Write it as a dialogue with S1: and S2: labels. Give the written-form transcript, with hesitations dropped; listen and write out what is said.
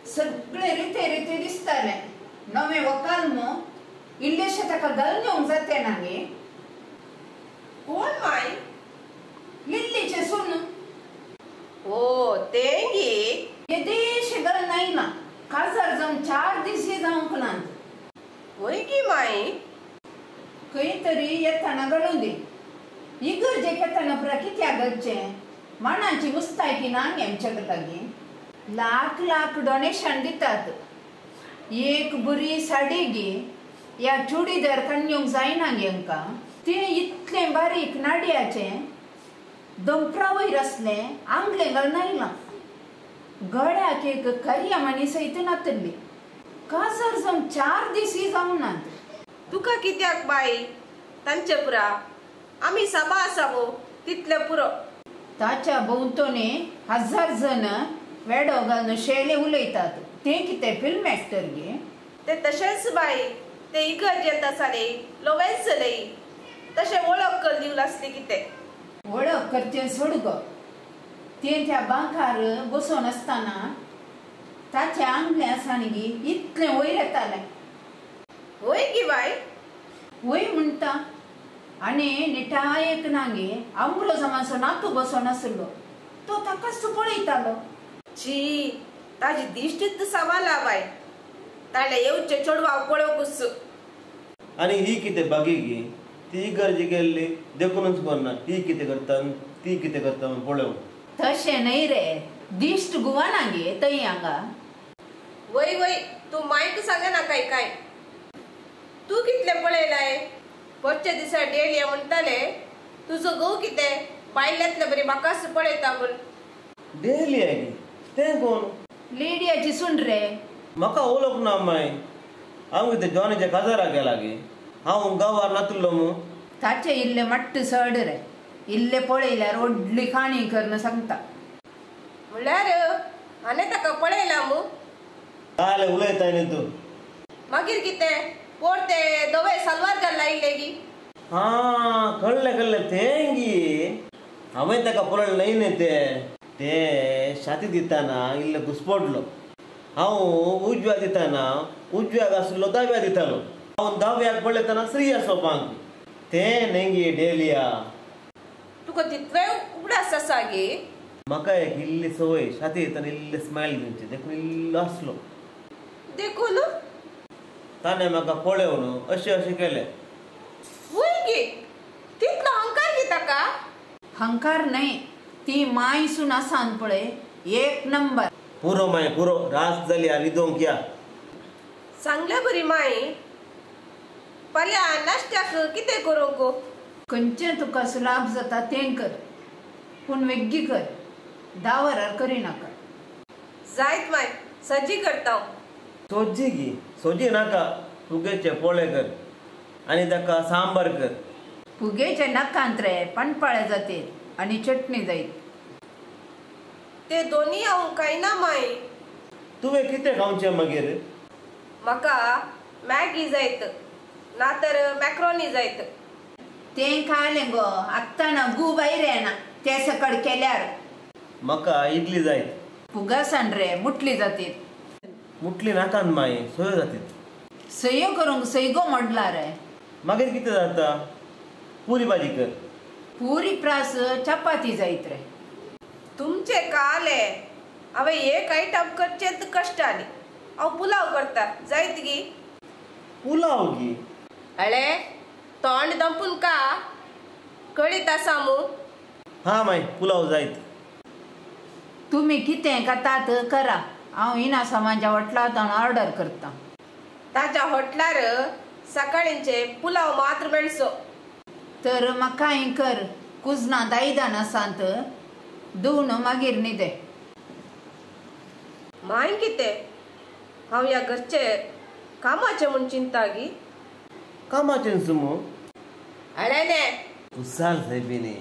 S1: सगळे रिते रिते दिसताले नवे वकाल मो इल्लेशे ताका घालून जाते नागे
S2: कोण माय
S1: लिल्लीचे सुन
S2: ओ तेंगी
S1: येदेशे घाल नाही ना काजार जाऊन 4 दिवस जाऊन कनांत
S2: होय की माय
S1: खंय तरी येताना घालून दे इगर्जे केताना पुरा कित्या गरजे मानाची मुस्तायकी नांगे आमच्या लागी लाख लाख डोनेशन दितात एक बरी साडी घे या चुडीदार कन्यूंक जायना गे आमका ते इतले बारीक नाडयाचे दंपरा वयर असले आंगले घालनायला गड्याक एक करिया मनीस सहित नातल्ली काजार जाऊन 4 दीस जाऊन नात
S2: तुका कित्याक बाई तांचे पुरा आम्ही सभा आसावो तितले पुरो
S1: ताच्या भोवतणी 1000 जण वेडो घालून शेले उलयतात ते कितें फिल्म एक्टर गे
S2: ते तशेंच बाई ते इगर्जेंत आसले लोवेन्स लई तशें वळख कर दिवला आसली कितें
S1: वळख करचें सोड गो ते त्या बांकार बसून असताना ताच्या आंगले आसाणगी इतलें वयर येतालें
S2: होय की बाई
S1: वय म्हणटा आनी निटायेक नागे आमरो जमाचो नातू बसून आसलो तो ताकाच पळयतालो
S2: छी ताजी दिश्टीच सवाला बाई ताले येवचे चोडवाक पळोवकूच
S3: आणि ही कितें बागी गे ती गरजे गेल्ली देखूनच बरना ती कितें करता ती कितें करता पळोव
S1: तशें न्हय रे दिश्ट गुवाना गे तई हांगा
S2: वय वय तू मायक सांगना काय तू कितले पळयलाय परचे दिसा डेली म्हणटाले तुजो घोव कितें बायल्यांतले बरी म्हाकाच पळयता म्हूण
S3: डेली आहे तें कोण
S1: लेडयाची सून रे
S3: म्हाका वळख ना माय हांव कितें जॉनीच्या काजाराक गेला गे हांव गांवार नातुल्लो मू
S1: ताचे इल्ले मट्ट सड रे इल्ले पळयल्यार व्हडली खाणी करन सांगता
S2: म्हणल्यार हाणे ताका पळयला मू
S3: काय उलयताय न्ही तूं
S2: मागीर कितें पोरते दवे सलवार घाल लायिल्ले गी
S3: हा कळ्ळें तेंगी हांवें ताका पळयलें न्हय न्ही ते शाती दिताना इल्लो घुसपडलो हांव उजव्या दिताना उजव्याक आसलो दाव्या दितालो हांव दाव्याक पळयताना श्रीया सोपांक तें न्हय डेलिया
S2: तुका तितले उगडास आसा गे
S3: म्हाका एक इल्ली सवय शाती दिताना इल्ले स्मायल दिवचे देखून इल्लो आसलो
S2: देखून
S3: ताणें म्हाका पळोवन अशें केलें
S2: वय गे तितलो अहंकार गे ताका
S1: हंकार न्हय ती माय सून आसान पळय 1 नंबर
S3: पुरो माय पुरो रास जाली आनी दोंक या
S2: सांगल्या बरी माय पर्या नाश्त्याक कितें करूंक
S1: खंयचें तुका सुलाभ जाता तें कर पूण वेग्गी कर 10 वरार करिनाका
S2: जायत माय सजी करता
S3: सोजी गी सोजी नाका फुगेचे पोळे कर आनी ताका सांबार कर
S1: फुगेचे नाकांत रे पणपाळे जाते आनी चटणी जायत
S2: ते दोनी हांव खायना माय
S3: तुवें कितें खावचें मागीर
S2: म्हाका मॅगी जायत नातर मॅक्रोनी जायत
S1: तें खालें गो आत्ताना गू भायर येना ते सकड केल्यार
S3: म्हाका इडली जाय
S1: फुगासान रे मुटली जाते
S3: मुटली नाकान माय सोय जातीत
S1: सयो करूंक सैगो मोडला रे
S3: मागीर कितें जाता पुरी भाजी कर
S1: पुरी प्रास चपाती जायत रे
S2: तुमचे काले हांवें एक आयटम करचें कश्ट आनी हांव पुलाव करता जायत गी
S3: पुलाव गी
S2: अळे तोंड दंपून का कळीत आसा मू
S3: हा माय पुलाव जायत
S1: तुमी कितें करतात करा हांव इना समाजा हॉटेलांत ऑर्डर करता
S2: ताच्या हॉटेलार सकाळींचे पुलाव मात्र मेळचो
S1: तर म्हाका हें कर कुजना 10 दानासांत धुवन मागीर न्हिदे
S2: माय कितें हांव ह्या घरचे कामाचें म्हूण चिंता गी
S3: कामाचें सुमो
S2: अळे ने
S3: कुसाल सायबीने